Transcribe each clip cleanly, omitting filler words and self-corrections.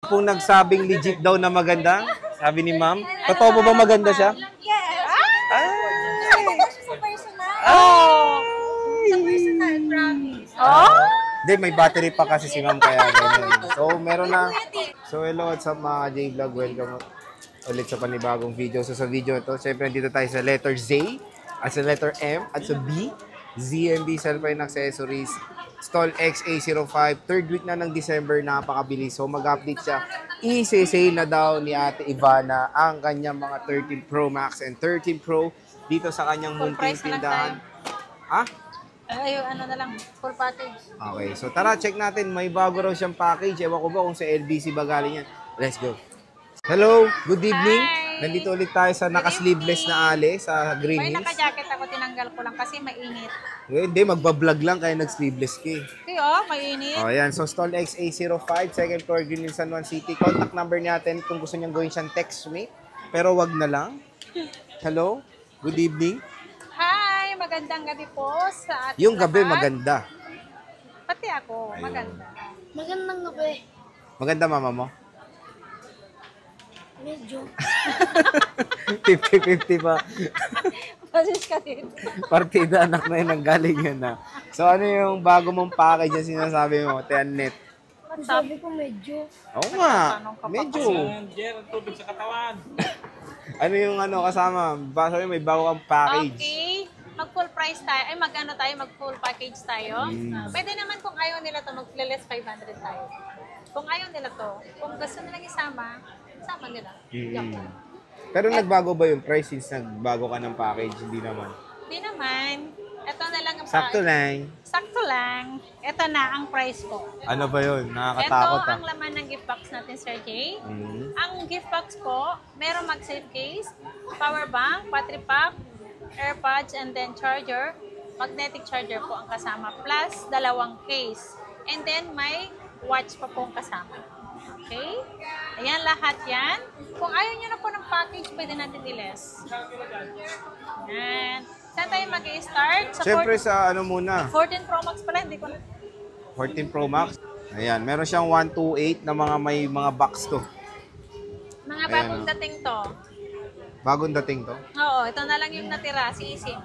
Kung nagsabing legit daw na maganda, sabi ni ma'am. Totoo ba maganda siya? Yes. Ay! Sa personal. Ay! Sa personal, promise. Oh? Hindi, may battery pa kasi si ma'am kaya ganyan. So, meron na. So, hello, what's up mga J-Vlog? Welcome ulit sa panibagong video. So, sa video ito, syempre dito tayo sa letter Z, at sa letter M, at sa B, ZMB Cellphone Accessories, Stall XA05, third week na ng December, napakabilis. So, mag-update siya. I-sale na daw ni Ate Ivana ang kanyang mga 13 Pro Max and 13 Pro dito sa kanyang Full munting price na lang tindahan. Ha? Ay, ano na lang, full package. Okay, so tara, check natin. May bago raw siyang package. Ewan ko ba kung sa LBC ba galing yan. Let's go. Hello, good evening. Hi. Nandito ulit tayo sa naka-sleeveless na ale sa Green May Hills. naka-jacket ako, tinanggal ko lang kasi mainit. Hindi, magbablog lang kaya nag-sleeveless ka eh. Kaya, mainit. Oh, yan. So, Stall XA05, second floor, Green Hills, San Juan City. Contact number natin kung gusto niyang gawin siyang textmate. Pero wag na lang. Hello, good evening. Hi, magandang gabi po sa ating Yung gabi lahat. maganda. Pati ako, Ayun. maganda. Magandang gabi. Maganda mama mo? Medyo. 50-50 pa. Pasis ka din. Partida, anak na yun, ang galing yun na. So, ano yung bago mong package yung sinasabi mo, Tianet? Sabi ko medyo. Oo nga, Tanong ka pa medyo. Jer, ang tubig sa katawan. Ano yung ano kasama? Sabi may bago kang package. Okay. Mag-full price tayo. Ay, mag-ano tayo, mag-full package tayo. Pwede naman kung ayaw nila to, mag-less 500 tayo. Kung ayaw nila to, kung gusto nilang isama, isama nila. Yup. Pero nagbago ba yung price since nagbago ka ng package? Hindi naman. Hindi naman. Ito na lang ang Sakto lang. Sakto lang. Ito na ang price ko. Ano ba yun? Ito Nakakatakot ang laman ng gift box natin, Sir Jay. Ang gift box po, meron mag-safe case, power bank, battery pack, AirPods, and then charger. Magnetic charger po ang kasama. Plus, dalawang case. And then, may watch pa po ang kasama. Okay? Ayan, lahat yan. Kung ayaw nyo na po ng package, pwede natin i-less. Ayan. Saan tayo mag-i-start? Siyempre sa ano muna, 14 Pro Max pala, hindi ko na. 14 Pro Max. Ayan, meron siyang 128 na may mga box to. Mga Ayan, bagong oh. dating to. Bagong dating to. Oo, ito na lang yung natira, si Isim.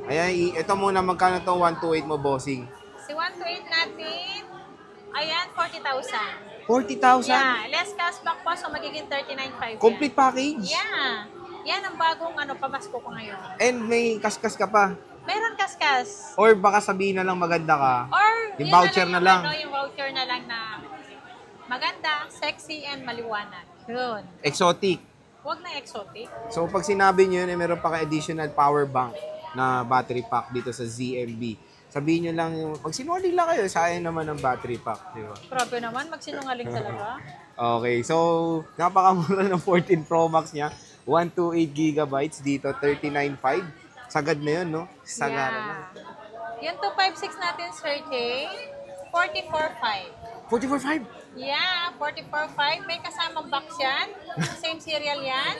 Ayan, ito muna, magkano to 128 mo, bossing? Si 128 natin, ayan, 40,000. 40,000? Yeah, less cashback po, so magiging 39,500. Complete package? Yeah. Yan ang bagong pamasko ko ngayon. And may kaskas ka pa. Meron kaskas. Or baka sabihin na lang maganda ka. Or, Yung yun voucher na lang. Yung voucher na lang na maganda, sexy, and maliwanag. Yun. Exotic. Huwag na exotic. So pag sinabi nyo yun, meron pa ka additional power bank na battery pack dito sa ZMB. Sabihin nyo lang, pag sinungaling lang kayo, sayang naman ang battery pack. Di ba? Grabe naman, magsinungaling talaga. Okay, so napakamura ng 14 Pro Max niya. 128 gigabytes dito, 39.5. Sagad na yun, no? Sagad na. Yung 256 natin, Sir Jay, 44.5. 44.5? Yeah, 44.5. May kasamang box yan. Same serial yan.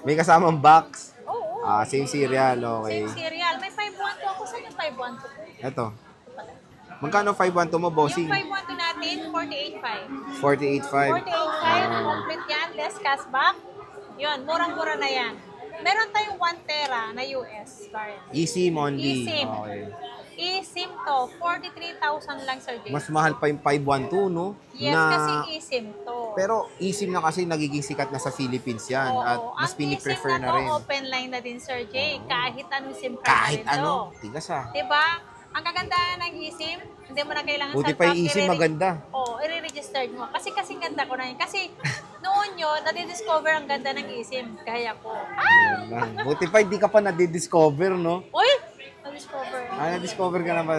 May kasamang box. Oo. Same serial, okay. Same serial. May 512 ako. Saan yung 512? Eto. Magkano 512 mo, bossing? Yung 512 natin, 48.5. 48.5. 48.5. Complete yan. Less cashback. Yun, murang-mura na yan. Meron tayong 1 tera na US variant. eSIM only. eSIM. Okay. eSIM to, 43,000 lang, Sir Jay. Mas mahal pa yung 512, no? Yes, kasi eSIM to. Pero eSIM na kasi nagiging sikat na sa Philippines yan. Oo, At mas ang piniprefer eSIM na rin. to, open line na din, Sir Jay. Kahit anong SIM card Kahit na rin ano. to. Tigas ah. Diba? Ang kagandahan ng eSIM, hindi mo na kailangan Buti sa pa yung eSIM maganda. Oo, i-registered mo. Kasi kasing ganda ko na yun. Kasi noon yun, nadidiscover ang ganda ng eSIM. Kaya ko. Buti pa hindi ka pa nadidiscover, no? Uy! Na-discover. Na-discover ka na ba?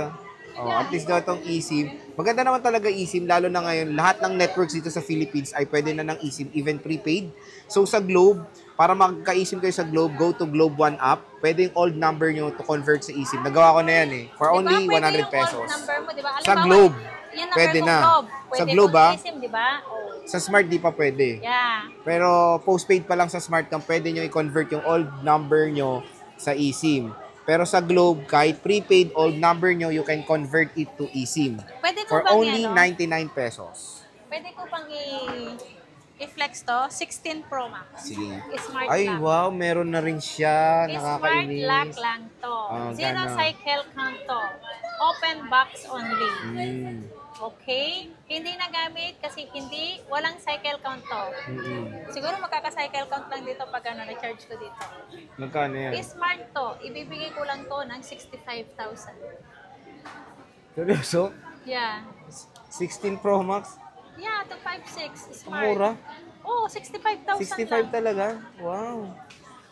Oh, at least daw itong eSIM. Maganda naman talaga eSIM, lalo na ngayon, lahat ng networks dito sa Philippines ay pwede na ng eSIM, even prepaid. So sa Globe, para magka-eSIM kayo sa Globe, go to Globe One app. Pwede yung old number nyo to convert sa eSIM. Nagawa ko na yan eh. For only 100 pesos. Number mo, diba? Sa Globe, yung number pwede mo, na. Globe. Pwede Sa Globe, mong eSIM, diba? Oh. Sa Smart di pa pwede. Yeah. Pero postpaid pa lang sa Smart cam, pwede nyo i-convert yung old number nyo sa eSIM. Pero sa Globe, kahit prepaid old number nyo, you can convert it to eSIM. Pwede ko For bang only yan, no? 99 pesos. Pwede ko pang i-flex to. 16 Pro Max. Sige. Smart Ay, lock. wow, meron na rin siya. Smart Nakakainis. lock lang to. Zero gana. cycle count to. Open box only. Mm. Okay? Hindi nagamit kasi walang cycle count to. Siguro magkaka-cycle count lang dito pag na-charge ko dito. Magkano yan? Smart to. Ibibigay ko lang to ng 65,000. Seryoso? Yeah. 16 Pro Max? Yeah, 256. Ang Smart. mura? Oh, 65,000 65 lang. talaga? Wow.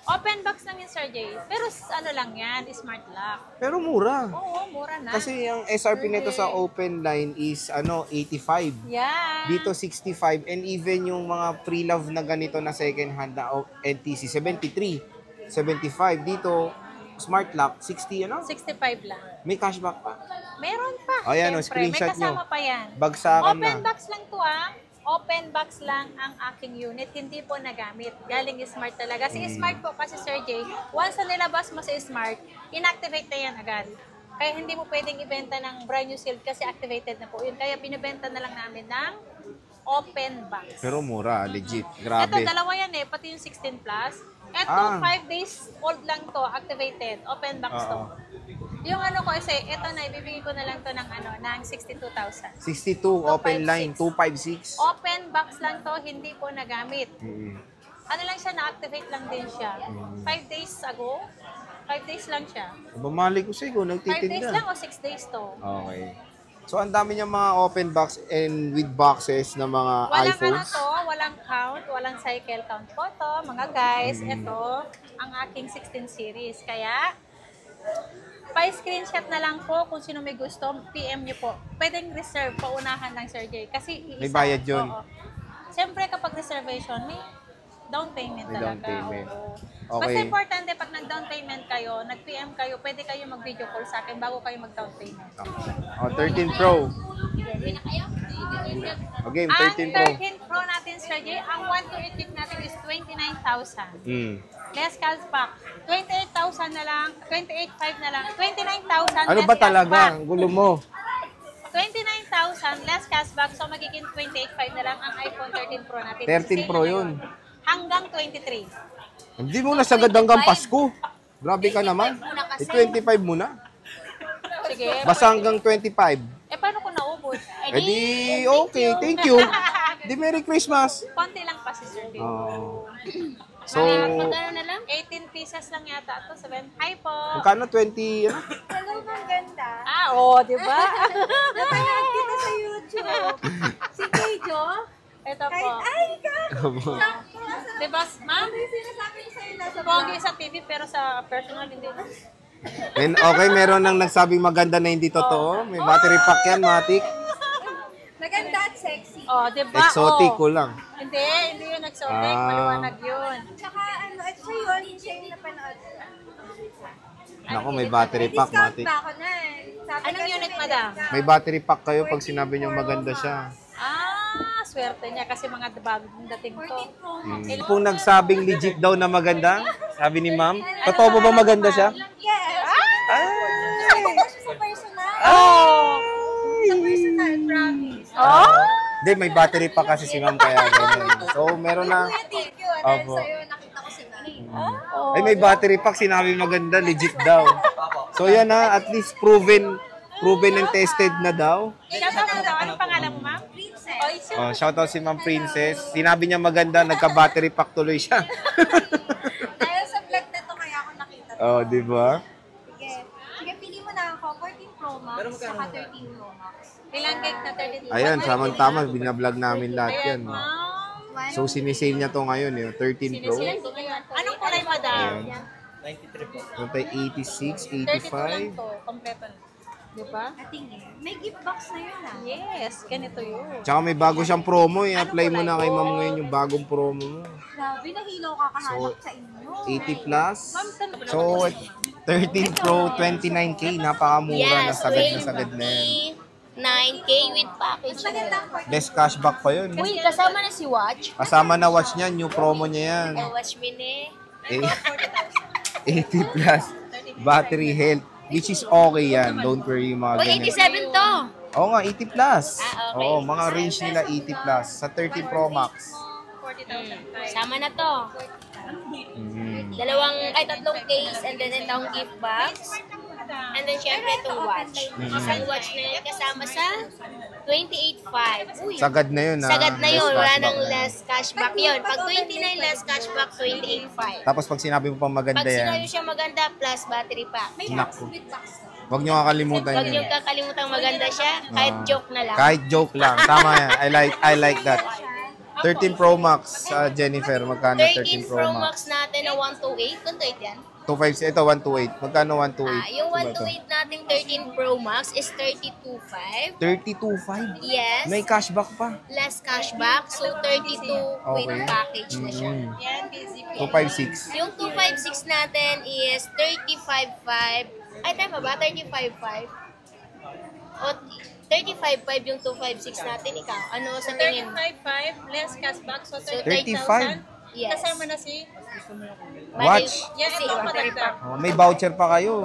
Open box lang yun, Sir Jay. Pero ano lang yan, smart lock. Pero mura. Oo, mura na. Kasi yung SRP nito sa open line is 85. yeah. Dito 65 and even yung mga pre-love na ganito na second hand na NTC 73, 75 dito smart lock 60 ano? 65 lang. May cashback pa. Meron pa. Ayan, Siyempre, screenshot may kasama nyo. pa yan. Bagsakan Open na. box lang to Open box lang ang aking unit. Hindi po nagamit. Galing Smart talaga. Si Smart po kasi Sir Jay, once na nilabas mo sa Smart, inactivate na yan agad. Kaya hindi mo pwedeng ibenta ng brand new sealed kasi activated na po yun. Kaya binibenta na lang namin ng open box. Pero mura, legit. Ito, Grabe. dalawa yan pati yung 16 plus. Ito, 5 days old lang to, activated. Open box to. Oo. Yung ano ko kasi, ito na, ibibigay ko na lang to ng 62,000. 62 open line 256. Open box lang to, hindi po nagamit. Mm. Ano lang siya, na-activate lang din siya. 5 days ago, 5 days lang siya. Bumalik ko siguro 5 days nagtitinda. lang o 6 days to. Okay. So ang dami niyang mga open box and with boxes na mga Walang iPhones. ano to, walang count, walang cycle count po to. Mga guys, ito ang aking 16 series. Kaya, pa-screenshot na lang po kung sino may gusto, PM niyo po. Pwedeng reserve, paunahan ng Sir Jay. Kasi iisa. May bayad yun. Oo. Siyempre kapag reservation, may down payment May down talaga. payment. Oo. Okay. Basta importante, pag nag-down payment kayo, nag-PM kayo, pwede kayo mag-video call sa akin bago kayo mag-down payment. Oh, 13 Pro. Okay, 13 Pro. Ang 13 Pro natin, Sir Jay, ang 128 gig natin is 29,000. Mm. Less cashback. 28,000 na lang, 28,500 na lang, 29,000 Ano less ba talaga? cashback. Ang gulo mo. 29,000 less cashback, so magiging 28,500 na lang ang iPhone 13 Pro natin. 13 Pro yun. Hanggang 23. Hindi mo na sagad hanggang Pasko. Grabe ka naman. 25 muna. Sige. Basta hanggang 25. Paano kung naubos? Eh di, okay. Thank you. Di Merry Christmas. Konti lang pa si Sir Jay. Oh. So, Magkano na lang? 18 pieces lang yata ito. Sabihin, hi po. magkano 20, ano? Hello, ang ganda. Di ba? Napanood kita sa YouTube. Si Keijo. Ito po. Kahit, ay, ka! Sakto, nasa Di ba, ma'am? Ano yung sinasabi ko sa'yo nasa Pogi vlog? sa TV pero sa personal hindi. And okay, meron nang nagsabing maganda na hindi totoo. May battery pack yan, Matic. Maganda at sexy. Di ba? Exotic ko lang. Hindi yun exotic. Ah. Maliwanag yun. Tsaka ano, at siya yun, siya yung napanood. Naku, may battery May pack, discount Matic. ba ako na eh? Sabi Anong kasi unit, may madam? discount. May battery pack kayo pag sinabi niyo maganda siya. Swerte niya kasi mga bagong dating to. 14 Pro Max. Kung nagsabing legit daw na maganda, sabi ni ma'am, totoo ba maganda siya? Yes! Ay! Sabi ko siya sa personal. Sa personal, promise. Hindi, may battery pack kasi si ma'am kaya ganun. So, meron na. Kuya, thank you. Dahil Opo. sa'yo, nakita ko si Nani. Ay, may battery pack, sinabi maganda, legit daw. So, yan na, at least proven and tested na daw. Shoutout mo daw. Anong pangalan mo, ma'am? Princess. Isu. Oh, shoutout si Ma'am Princess. Sinabi niya maganda, nagka-battery pack tuloy siya. Dahil sa vlog na to, kaya ako nakita to. Oh, di ba? Sige. Sige, pili mo na ako. 14 Pro Max, saka 13 Pro Max. Ilang gig na 32? Ayan, samang-tama, binablog namin lahat yan. Ayan, ma'am. So, sinisale niya to ngayon, 13 Pro. Sinisilang ko ngayon. Anong kulay, madam? Ayan. 93 po. Ano tayo, 86, 32 lang 85. to. Kompleto na. Di ba? Ating may gift box na yun ah. Yes, ganito yun. Tsaka may bago siyang promo. I-apply mo na kay ma'am ngayon yung bagong promo mo. Grabe, nahilaw kakahanap sa inyo. 80 plus. So, 13 Pro, 29K. Napakamura na sagad na yan. 9K with package. Mas maganda ang 14. Best cashback pa yun. Uy, kasama na si Watch. Kasama na watch niyan, new promo niya yan. Oh, watch me ne. Eh, 80 plus battery health, which is okay yan. Don't worry yung mga Uy, ganyan. 87 to. Oo nga, 80 plus. Ah, okay. Oo, mga range nila 80 plus. Sa 13 Pro Max. 40,005. Sama na to. Tatlong case and then itong gift box. And then syempre itong watch. Isang watch na yun kasama sa 28.5. Uy, Sagad na yun, ha? sagad na yun. Less Wala cashback nang na. less cashback yun. Pag 29 less cashback, 28.5. Tapos pag sinabi mo pang maganda Pag sinabi yan, siya maganda plus battery pack. naku. Huwag nyo kakalimutan Huwag yun. niyong kakalimutan maganda siya. Kahit joke na lang. Kahit joke lang. Tama yan. I like that. 13 Pro Max, Jennifer. Magkano 13 13 Pro Max natin na 128. Kung yan? 256. Ito, 128. Magkano 128? Yung Diba ito? 128 nating 13 Pro Max is 32.5. 32.5. Yes. May cashback pa. Less cashback. So, 32 with Okay. package na siya. Yan, busy po. 256. Yung 256 natin is 35.5. Ay, tama ba? 35.5? O, 35.5 yung 256 natin. Ikaw, ano sa tingin? 35.5 less cashback, so 35? 38,000. Yes. Kasama na si... Watch. Yan, ito maganda. Oh, may voucher pa kayo.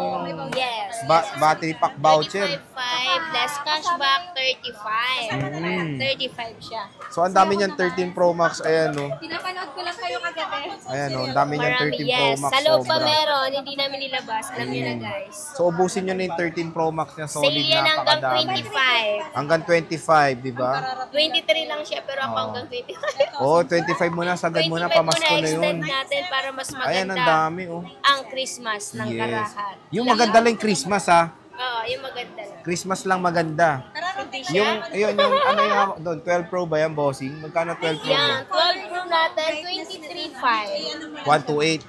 Yes. Battery pack voucher. 35.5 less cashback, 35. 35 siya. So, ang dami niyan 13 Pro Max. Ayan, no. Pinapanood ko lang kayo kagabi. Ayan, no. Ang dami niyan Marami, 13 Pro yes. Max. Sa loob pa Sobra. meron, hindi namin nilabas. Alam nyo na guys. So, ubusin nyo na yung 13 Pro Max niya. Solid, Sale yan hanggang napakadami. 25. Hanggang 25, di ba? 23 lang siya, pero ako hanggang 25. Oo, 25 muna. Sagad muna. Pamasko na yun. extend natin para mas Ayan, ang maganda dami, oh. ang Christmas ng Yes. Karahat. Yung maganda lang yung Christmas, ha. Oo, yung maganda lang. Christmas lang maganda. Hindi Yung, siya. ayun, yung ano yung hawak doon, 12 Pro ba yan, bossing? Magkano 12 Pro Yan, mo? 12 Pro natin, 23.5. 128.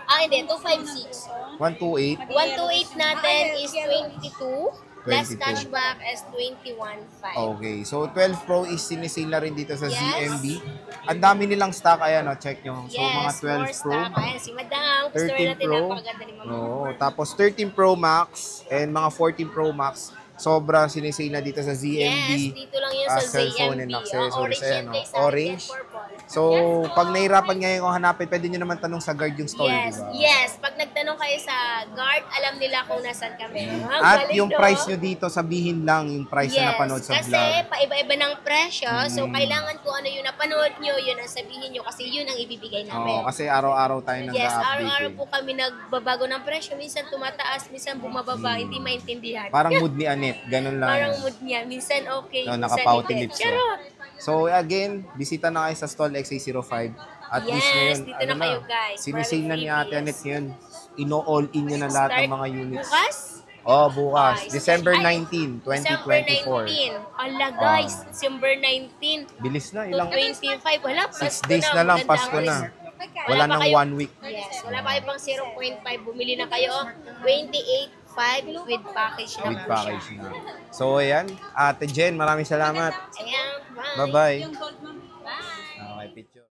Ah, hindi, 256. 128. 128 natin is 22. Less 22. cashback is 21.5. Okay. So, 12 Pro is sinisale na rin dito sa Yes. ZMB. Ang dami nilang stock. Ayan, oh, check nyo. So, mga Yes, 12 more Pro. stock. Ayan, si Madam. Customer 13 natin, Pro. napakaganda ni Mama. Oo. Tapos 13 Pro Max and mga 14 Pro Max. Sobra sinisale na dito sa ZMB. Yes, dito lang yun sa cellphone ZMB. and Oh, accessories. orange Ayan, yan, oh. guys. Orange. So, pag nahirapan ngayon kung hanapin, pwede nyo naman tanong sa guard yung stall, Yes, di ba? yes. Pag nagtanong kayo sa guard, alam nila kung nasan kami. Ang At galing, yung no? price nyo dito, sabihin lang yung price na napanood sa kasi vlog. paiba-iba ng presyo. So, kailangan kung ano yung napanood nyo, yun ang sabihin nyo kasi yun ang ibibigay namin. Oo, kasi araw-araw tayo Yes, nag-update. araw-araw po kami nagbabago ng presyo. Minsan tumataas, minsan bumababa. Hindi maintindihan. Parang mood ni Annette, ganun lang. Parang yan. mood niya. Minsan okay, No, minsan nakapouty hindi. lips. Charot! So again, bisita na kayo sa stall XA05. At Yes, least ngayon, dito na kayo, guys. sinisale na ni Maraming Ate freebies. Annette ngayon. Ino-all in nyo na lahat ng Start mga units. Bukas? Oh, bukas. Ay, December ay, 19, December 2024. 19. Ala guys, December 19 Bilis na, to ilang 25. Wala, 6 Pasko days na lang, maganda Pasko ang na. result. Wala pa nang kayo- 1 week. Yes, wala pa kayo pang 0.5. Bumili na kayo. 28.5 with package na With po package siya. na. So ayan, Ate Jen, maraming salamat. Ayan, bye. Bye-bye. Yung